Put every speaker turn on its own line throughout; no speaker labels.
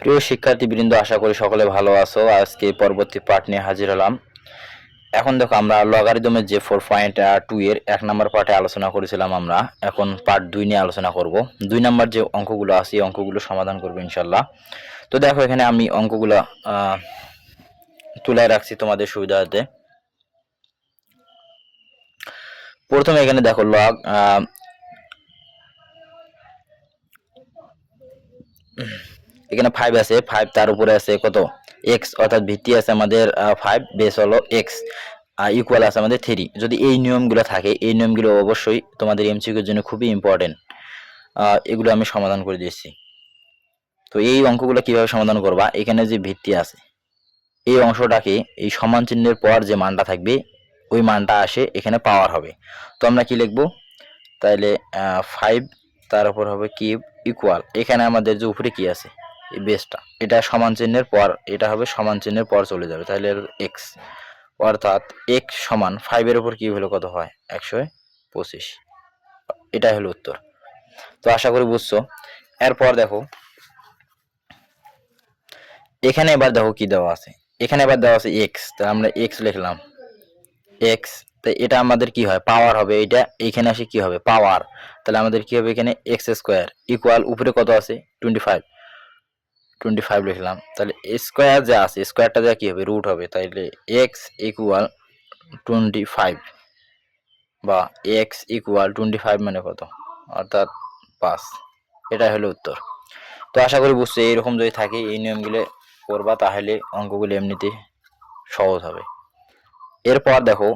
প্রিয় শিক্ষার্থীবৃন্দ, আশা করি সকলে ভালো আছো। আজকে পরবর্তী পার্ট নিয়ে হাজির হলাম। এখন দেখো, আমরা লগারিদমের যে 4.2 এর 1 নম্বর পার্টে আলোচনা করেছিলাম। আমরা এখন পার্ট 2 নিয়ে আলোচনা করব। 2 নম্বর যে অঙ্কগুলো আছে এই অঙ্কগুলো সমাধান করবো ইনশাল্লাহ। তো দেখো, এখানে আমি অঙ্কগুলো তুলে রাখছি তোমাদের সুবিধার্থে। প্রথমে এখানে দেখো লগ এখানে 5 আছে, 5 তার উপরে আছে কত x, অর্থাৎ ভিত্তি আছে আমাদের 5, বেস হলো x, ইকুয়াল আছে আমাদের 3। যদি এই নিয়মগুলো থাকে, এই নিয়মগুলো অবশ্যই তোমাদের এমসিকিউর জন্য খুবই ইম্পর্টেন্ট। এগুলো আমি সমাধান করে দিয়েছি। তো এই অঙ্কগুলো কিভাবে সমাধান করবা, এখানে যে ভিত্তি আছে এই অংশটাকে এই সমান চিহ্নের পর যে মানটা থাকবে ওই মানটা আসে এখানে পাওয়ার হবে। তো আমরা কি লিখবো তাইলে 5 তার উপর হবে কিউব ইকুয়াল, এখানে আমাদের যে উপরে কি আছে এই বেসটা, এটা সমান চিহ্নের পর, এটা হবে সমান চিহ্নের পর চলে যাবে, তাহলে এক্স, অর্থাৎ এক্স সমান 5 এর উপর কিউব হলে কত হয় 125। এটাই হলো উত্তর। তো আশা করি বুঝছো। এরপর দেখো এখানে এবার দেখো কি দেওয়া আছে, এখানে এবার দেওয়া আছে এক্স, তাহলে আমরা এক্স লিখলাম এক্স। তো এটা আমাদের কি হয় পাওয়ার হবে, এটা এখানে আসে কি হবে পাওয়ার, তাহলে আমাদের কি হবে এখানে এক্স স্কোয়ার ইকুয়াল উপরে কত আছে 25 লিখলাম, তাহলে স্কোয়ার যা আছে স্কোয়ারটা যা কি হবে রুট হবে, তাইলে এক্স ইকুয়াল 25 বা এক্স ইকুয়াল 25 মানে কত, অর্থাৎ 5। এটাই হলো উত্তর। তো আশা করি বুঝছো। এইরকম যদি থাকে এই নিয়মগুলো করবা তাহলে অঙ্কগুলো এমনিতে সহজ হবে। এরপর দেখো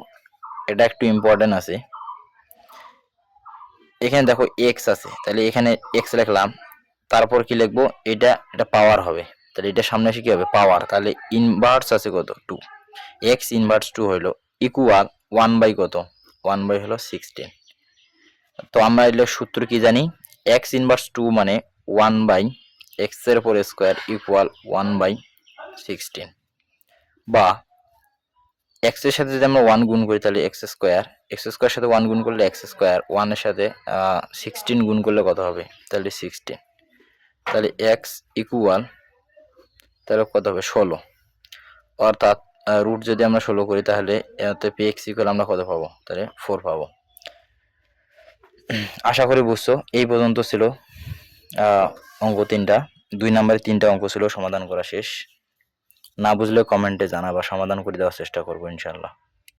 এটা একটু ইম্পর্টেন্ট আছে, এখানে দেখো এক্স আছে, তাহলে এখানে এক্স লিখলাম, তারপর কি লিখবো এটা পাওয়ার হবে, তাহলে এটা সামনে এসে কি হবে পাওয়ার, তাহলে ইনভার্স আছে কত 2, এক্স ইনভার্স 2 হইলো ইকুয়াল 1 বাই কত 1 বাই হলো 16। তো আমরা এর সূত্র কি জানি, এক্স ইনভার্স 2 মানে 1 বাই এক্স এর উপর স্কোয়ার ইকুয়াল 1 বাই 16, বা এক্স এর সাথে যদি আমরা 1 গুণ করি তাহলে এক্স স্কোয়ার সাথে 1 গুণ করলে এক্স স্কোয়ার, 1 এর সাথে 16 গুণ করলে কত হবে তাহলে 16, তাহলে এক্স ইকুয়াল তাহলে কত হবে 16, অর্থাৎ রুট যদি আমরা 16 করি তাহলে এতে পি এক্স ইকুয়াল আমরা কত পাবো তাহলে 4 পাবো। আশা করি বুঝছো। এই পর্যন্ত ছিল অঙ্ক 3টা, 2 নম্বরে 3টা অঙ্ক ছিল, সমাধান করা শেষ। না বুঝলে কমেন্টে জানাবা, সমাধান করে দেওয়ার চেষ্টা করবো ইনশাল্লাহ।